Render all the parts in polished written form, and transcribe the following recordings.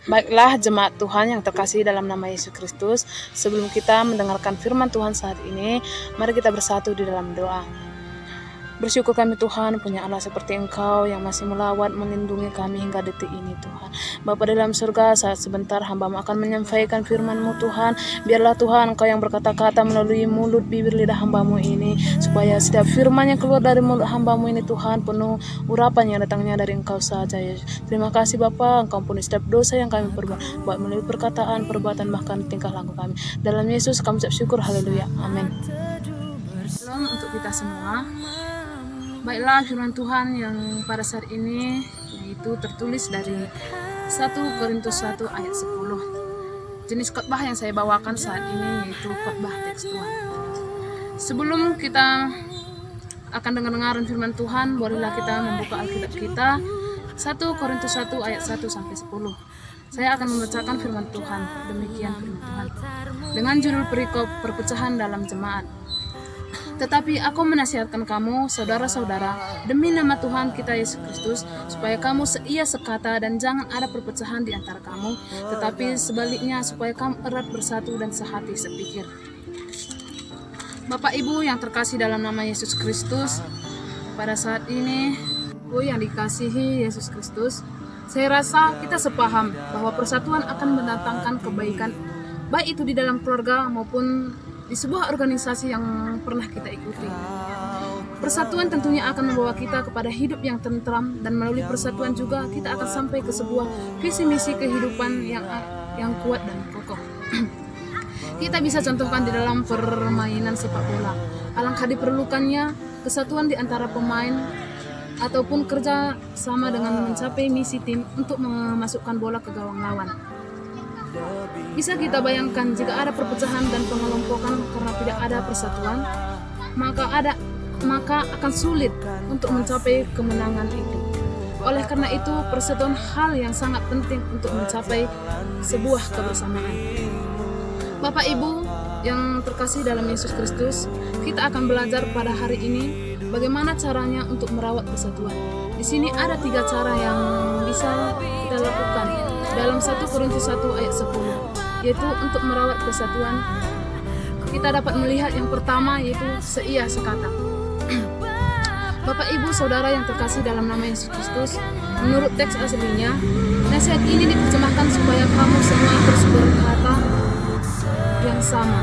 Baiklah jemaat Tuhan yang terkasih dalam nama Yesus Kristus, sebelum kita mendengarkan firman Tuhan saat ini, mari kita bersatu di dalam doa. Bersyukur kami Tuhan punya Allah seperti Engkau yang masih melawat melindungi kami hingga detik ini Tuhan. Bapa dalam surga, saat sebentar hamba-Mu akan menyampaikan firman-Mu Tuhan. Biarlah Tuhan Engkau yang berkata-kata melalui mulut bibir lidah hamba-Mu ini, supaya setiap firman yang keluar dari mulut hamba-Mu ini Tuhan penuh urapan yang datangnya dari Engkau saja ya. Terima kasih Bapa, Engkau ampuni setiap dosa yang kami perbuat, baik melalui perkataan, perbuatan, bahkan tingkah laku kami. Dalam Yesus kami ucap syukur, haleluya, amin. Shalom untuk kita semua. Baiklah firman Tuhan yang pada saat ini yaitu tertulis dari 1 Korintus 1 ayat 10. Jenis khotbah yang saya bawakan saat ini yaitu khotbah tekstual. Sebelum kita akan dengar firman Tuhan, bolehlah kita membuka Alkitab kita 1 Korintus 1 ayat 1 sampai 10. Saya akan membacakan firman Tuhan. Demikian firman Tuhan. Dengan judul perikop perpecahan dalam jemaat. Tetapi aku menasihatkan kamu, saudara-saudara, demi nama Tuhan kita Yesus Kristus, supaya kamu seia sekata dan jangan ada perpecahan di antara kamu, tetapi sebaliknya supaya kamu erat bersatu dan sehati sepikir. Bapak Ibu yang terkasih dalam nama Yesus Kristus, pada saat ini, Ibu yang dikasihi Yesus Kristus, saya rasa kita sepaham bahwa persatuan akan mendatangkan kebaikan, baik itu di dalam keluarga maupun di sebuah organisasi yang pernah kita ikuti. Persatuan tentunya akan membawa kita kepada hidup yang tentram, dan melalui persatuan juga kita akan sampai ke sebuah visi misi kehidupan yang kuat dan kokoh. Kita bisa contohkan di dalam permainan sepak bola. Alangkah diperlukannya kesatuan di antara pemain ataupun kerja sama dengan mencapai misi tim untuk memasukkan bola ke gawang lawan. Bisa kita bayangkan jika ada perpecahan dan pengelompokan karena tidak ada persatuan, maka akan sulit untuk mencapai kemenangan itu. Oleh karena itu, persatuan hal yang sangat penting untuk mencapai sebuah kebersamaan. Bapak Ibu yang terkasih dalam Yesus Kristus, kita akan belajar pada hari ini bagaimana caranya untuk merawat persatuan. Di sini ada 3 cara yang bisa kita lakukan dalam 1 Korintus 1 ayat 10, yaitu untuk merawat persatuan. Kita dapat melihat yang pertama yaitu seia sekata. Bapak Ibu Saudara yang terkasih dalam nama Yesus Kristus, menurut teks aslinya, nasihat ini diterjemahkan supaya kamu semua terus berkata yang sama.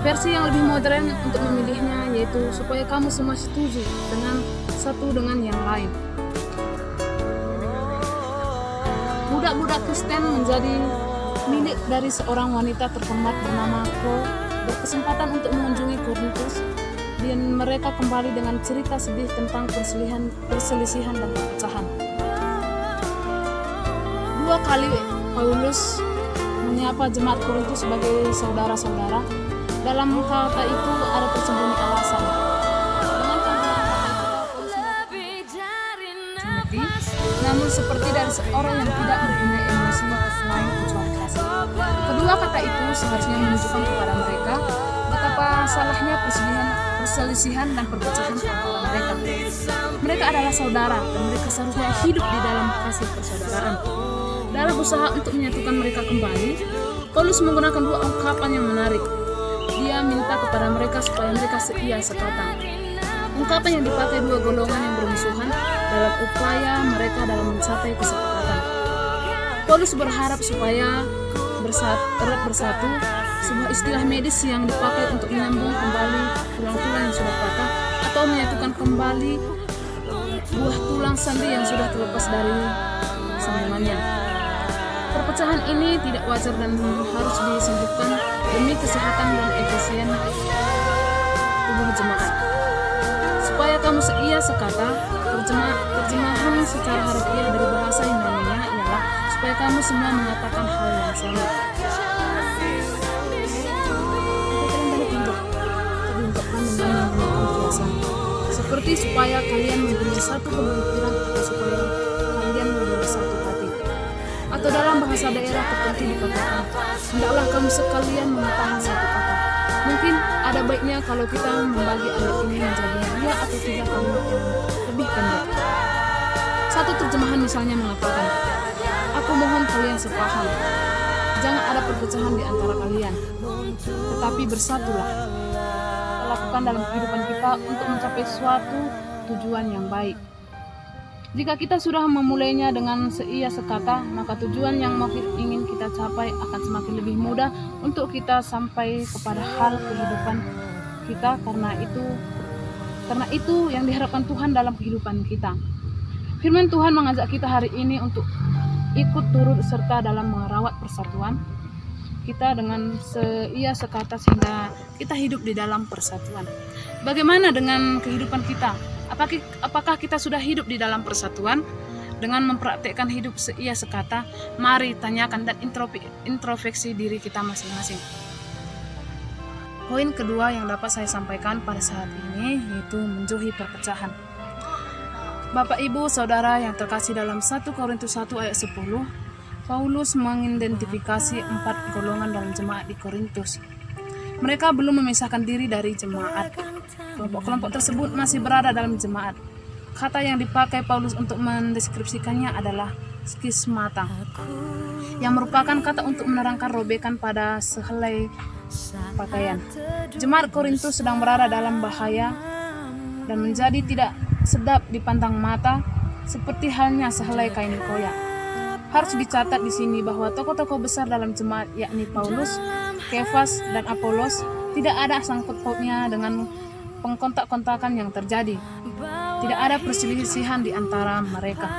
Versi yang lebih modern untuk memilihnya yaitu supaya kamu semua setuju dengan satu dengan yang lain. Budak-budak Kristen menjadi milik dari seorang wanita terhormat bernama Chloe berkesempatan untuk mengunjungi Korintus, dan mereka kembali dengan cerita sedih tentang perselisihan dan perpecahan. 2 kali Paulus menyapa jemaat Korintus sebagai saudara-saudara. Dalam kata itu ada tersembunyi alasan. Namun seperti dari seorang yang tidak mempunyai emosi lain kecuali kasih. Kedua kata itu seharusnya menunjukkan kepada mereka betapa salahnya perselisihan dan perpecahan antara mereka. Mereka adalah saudara dan mereka seharusnya hidup di dalam kasih persaudaraan. Dalam usaha untuk menyatukan mereka kembali, Paulus menggunakan 2 ungkapan yang menarik. Dia minta kepada mereka supaya mereka seia sekata. Ungkapan yang dipakai 2 golongan yang bermusuhan dalam upaya mereka dalam mencapai kesepakatan. Paulus berharap supaya erat bersatu, sebuah istilah medis yang dipakai untuk menyambung kembali tulang-tulang yang sudah patah atau menyatukan kembali buah tulang sandi yang sudah terlepas dari sambungannya. Perpecahan ini tidak wajar dan harus disembuhkan demi kesehatan dan efisien tubuh jemaat. Supaya kamu seia sekata, terjemahan secara harfiah dari bahasa Yunani-nya ialah supaya kamu semua mengatakan hal yang sama. Terungkapkan dengan menggunakan kejelasan, seperti supaya kalian mempunyai satu pemikiran atau supaya kalian mempunyai satu hati. Atau dalam bahasa daerah tertentu dikatakan, hendaklah kamu sekalian mengatakan satu kata. Mungkin ada baiknya kalau kita membagi ayat ini menjadi 2 atau 3 kalimat yang lebih pendek. Satu terjemahan misalnya mengatakan, aku Aku mohon kalian sepaham. Jangan ada perpecahan di antara kalian, tetapi bersatulah. Lakukan dalam kehidupan kita untuk mencapai suatu tujuan yang baik. Jika kita sudah memulainya dengan seia sekata, maka tujuan yang ingin kita capai akan semakin lebih mudah untuk kita sampai kepada hal kehidupan kita, karena itu yang diharapkan Tuhan dalam kehidupan kita. Firman Tuhan mengajak kita hari ini untuk ikut turut serta dalam merawat persatuan kita dengan seia sekata sehingga kita hidup di dalam persatuan. Bagaimana dengan kehidupan kita? Apakah kita sudah hidup di dalam persatuan? Dengan mempraktekkan hidup seia sekata, mari tanyakan dan introspeksi diri kita masing-masing. Poin kedua yang dapat saya sampaikan pada saat ini yaitu menjauhi perpecahan. Bapak, Ibu, Saudara yang terkasih, dalam 1 Korintus 1 ayat 10, Paulus mengidentifikasi 4 golongan dalam jemaat di Korintus. Mereka belum memisahkan diri dari jemaat. Kelompok-kelompok tersebut masih berada dalam jemaat. Kata yang dipakai Paulus untuk mendeskripsikannya adalah skismata, yang merupakan kata untuk menerangkan robekan pada sehelai pakaian. Jemaat Korintus sedang berada dalam bahaya dan menjadi tidak sedap dipandang mata, seperti halnya sehelai kain koyak. Harus dicatat di sini bahwa tokoh-tokoh besar dalam jemaat, yakni Paulus, Kefas, dan Apolos, tidak ada sangkut pautnya dengan pengkontak-kontakan yang terjadi. Tidak ada perselisihan di antara mereka.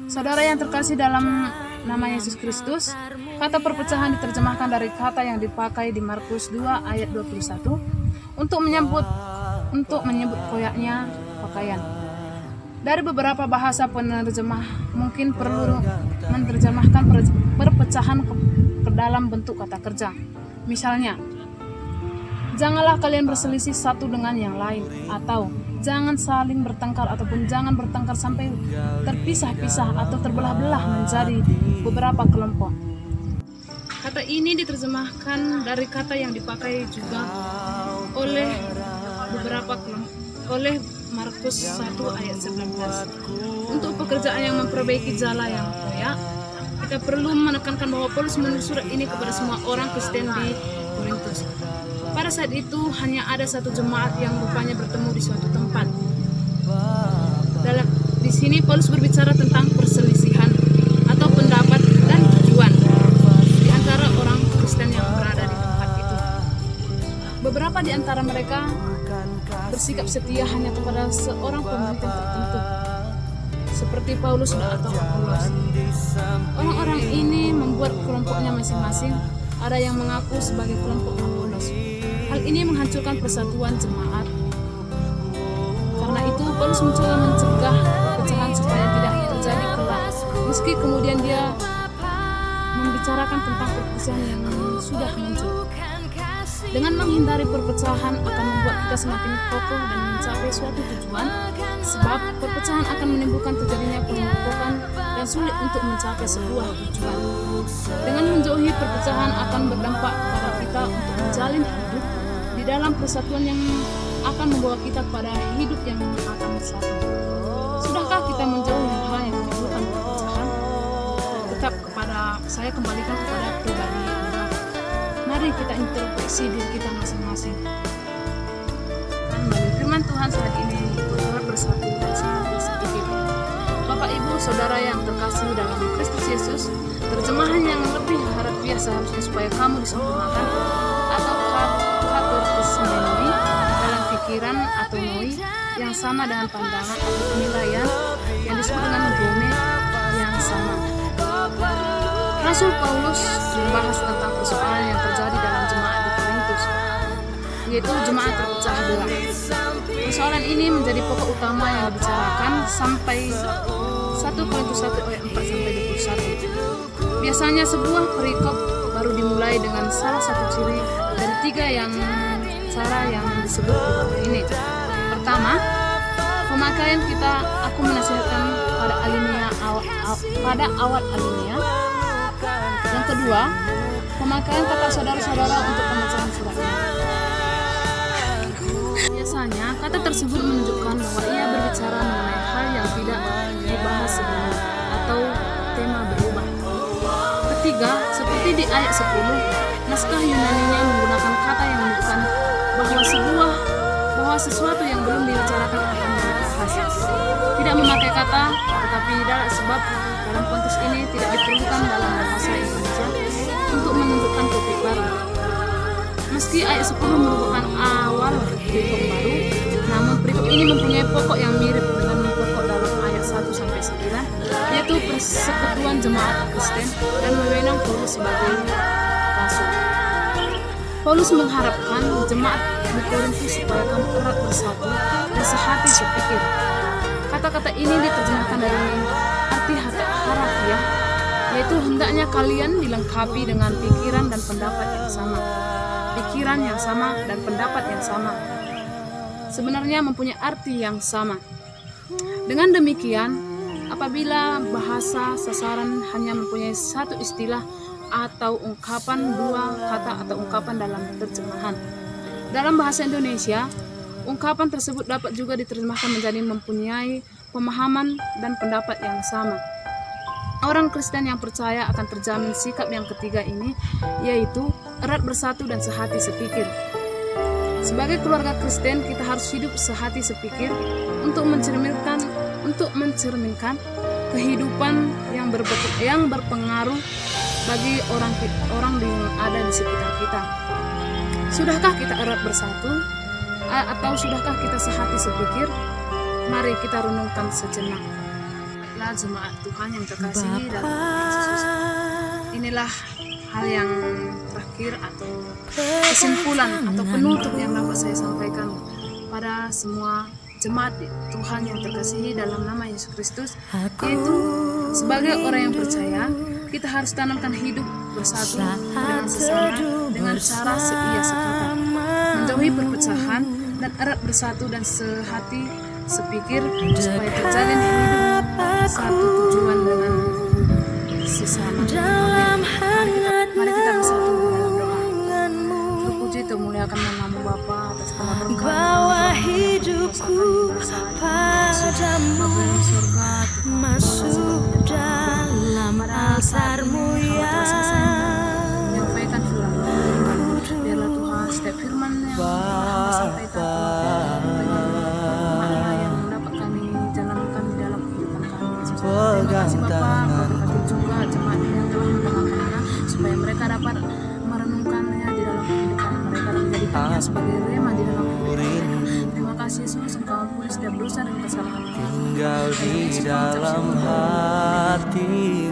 Saudara yang terkasih dalam nama Yesus Kristus, kata perpecahan diterjemahkan dari kata yang dipakai di Markus 2 ayat 21 untuk menyebut koyaknya pakaian. Dari beberapa bahasa penerjemah mungkin perlu menerjemahkan perpecahan ke dalam bentuk kata kerja. Misalnya, janganlah kalian berselisih satu dengan yang lain, atau jangan saling bertengkar, ataupun jangan bertengkar sampai terpisah-pisah atau terbelah-belah menjadi beberapa kelompok. Kata ini diterjemahkan dari kata yang dipakai juga oleh beberapa kelompok oleh Markus 1 ayat 19. Untuk pekerjaan yang memperbaiki jala yang koyak, kita perlu menekankan bahwa Paulus menulis surat ini kepada semua orang Kristen di Korintus. Pada saat itu hanya ada satu jemaat yang rupanya bertemu di suatu tempat. Di sini Paulus berbicara tentang perselisihan atau pendapat dan tujuan di antara orang Kristen yang berada di tempat itu. Beberapa di antara mereka bersikap setia hanya kepada seorang pemimpin tertentu, seperti Paulus atau Apolos. Orang-orang ini membuat kelompoknya masing-masing. Ada yang mengaku sebagai kelompok Apolos. Hal ini menghancurkan persatuan jemaat. Karena itu Paulus mencoba mencegah perpecahan supaya tidak terjadi kelak. Meski kemudian dia membicarakan tentang perpecahan yang sudah muncul. Dengan menghindari perpecahan akan membuat kita semakin kokoh dan mencapai suatu tujuan, sebab perpecahan akan menimbulkan terjadinya penumpukan dan sulit untuk mencapai sebuah tujuan. Dengan menjauhi perpecahan akan berdampak kepada kita untuk menjalin hidup di dalam persatuan yang akan membawa kita pada hidup yang akan bersatu. Sudahkah kita menjauhi hal yang menimbulkan perpecahan? Tetap saya kembalikan kepada pribadi Anda. Mari kita introspeksi diri kita masing-masing. Melalui firman Tuhan saat ini, kita bersatu dan saling sedikit. Bapak, Ibu, Saudara yang terkasih dalam Kristus Yesus, terjemahan yang lebih harfiah seharusnya supaya kamu disempurnakan atau katersmenoi dalam pikiran atau noi yang sama dengan pandangan atau penilaian yang disebut dengan gome yang sama. Rasul Paulus membahas tentang persoalan yang terjadi dalam jemaat di Korintus, yaitu jemaat terpecah belah. Persoalan ini menjadi pokok utama yang dibicarakan sampai 1 Korintus 1 ayat 4 sampai 21. Biasanya sebuah perikop baru dimulai dengan salah satu ciri dari 3 cara yang disebut ini. Pertama, pemakaian kita. Aku menasihatkan pada awal alinea. Yang kedua, pemakaian kata saudara-saudara untuk pemecahan suratnya. Biasanya kata tersebut menunjukkan bahwa ia berbicara mengenai hal yang tidak dibahas sebelumnya atau di ayat 10, naskah Yunaninya menggunakan kata yang menunjukkan bahwa sesuatu yang belum dibicarakan akan dibahas. Tidak memakai kata, tetapi tidak, sebab dalam konteks ini tidak diperlukan dalam bahasa Indonesia untuk menunjukkan topik baru. Meski ayat 10 merupakan awal perikop baru, namun perikop ini mempunyai pokok yang mirip dengan pokok dalam ayat 1 sampai 9, yaitu persekutuan jemaat Kristen dan wewenang Paulus sebagai rasul. Paulus mengharapkan jemaat di Korintus supaya kamu erat bersatu dan sehati sepikir. Kata-kata ini diterjemahkan dari arti harafiah, yaitu hendaknya kalian dilengkapi dengan pikiran dan pendapat yang sama. Pikiran yang sama dan pendapat yang sama sebenarnya mempunyai arti yang sama. Dengan demikian, apabila bahasa sasaran hanya mempunyai satu istilah atau ungkapan, dua kata atau ungkapan dalam terjemahan, dalam bahasa Indonesia, ungkapan tersebut dapat juga diterjemahkan menjadi mempunyai pemahaman dan pendapat yang sama. Orang Kristen yang percaya akan terjamin sikap yang ketiga ini, yaitu erat bersatu dan sehati sepikir. Sebagai keluarga Kristen, kita harus hidup sehati sepikir untuk mencerminkan kehidupan yang berpengaruh bagi orang yang ada di sekitar kita. Sudahkah kita erat bersatu? Atau sudahkah kita sehati sepikir? Mari kita renungkan sejenak. Jemaat Tuhan yang terkasihi dalam Yesus, inilah hal yang terakhir atau kesimpulan atau penutup yang dapat saya sampaikan pada semua jemaat Tuhan yang terkasihi dalam nama Yesus Kristus, yaitu sebagai orang yang percaya, kita harus tanamkan hidup bersatu dengan sesama dengan cara seia sekata, menjauhi perpecahan dan erat bersatu dan sehati sepikir supaya terjalin hidup satu tujuan dengan sesama. Mari kita bersatu dalam doa. Terpuji termuliakan namamu Bapa atas segala berkat bawa hidupku padamu, masuk dalam altarmu yang menyampaikan firman. Biarlah Tuhan setiap firman yang Tuhan sampaikan yang dapat kami jalankan di dalam kehidupan kami. Terima kasih Bapak, berkati juga jemaat yang telah mendengarkannya supaya mereka dapat merenungkannya di dalam kehidupan mereka dan menjadikannya sebagai rema di dalam kehidupan mereka. Terima kasih Yesus, Engkau ampuni setiap dosa dan kesalahan kami. tinggal di dalam hati.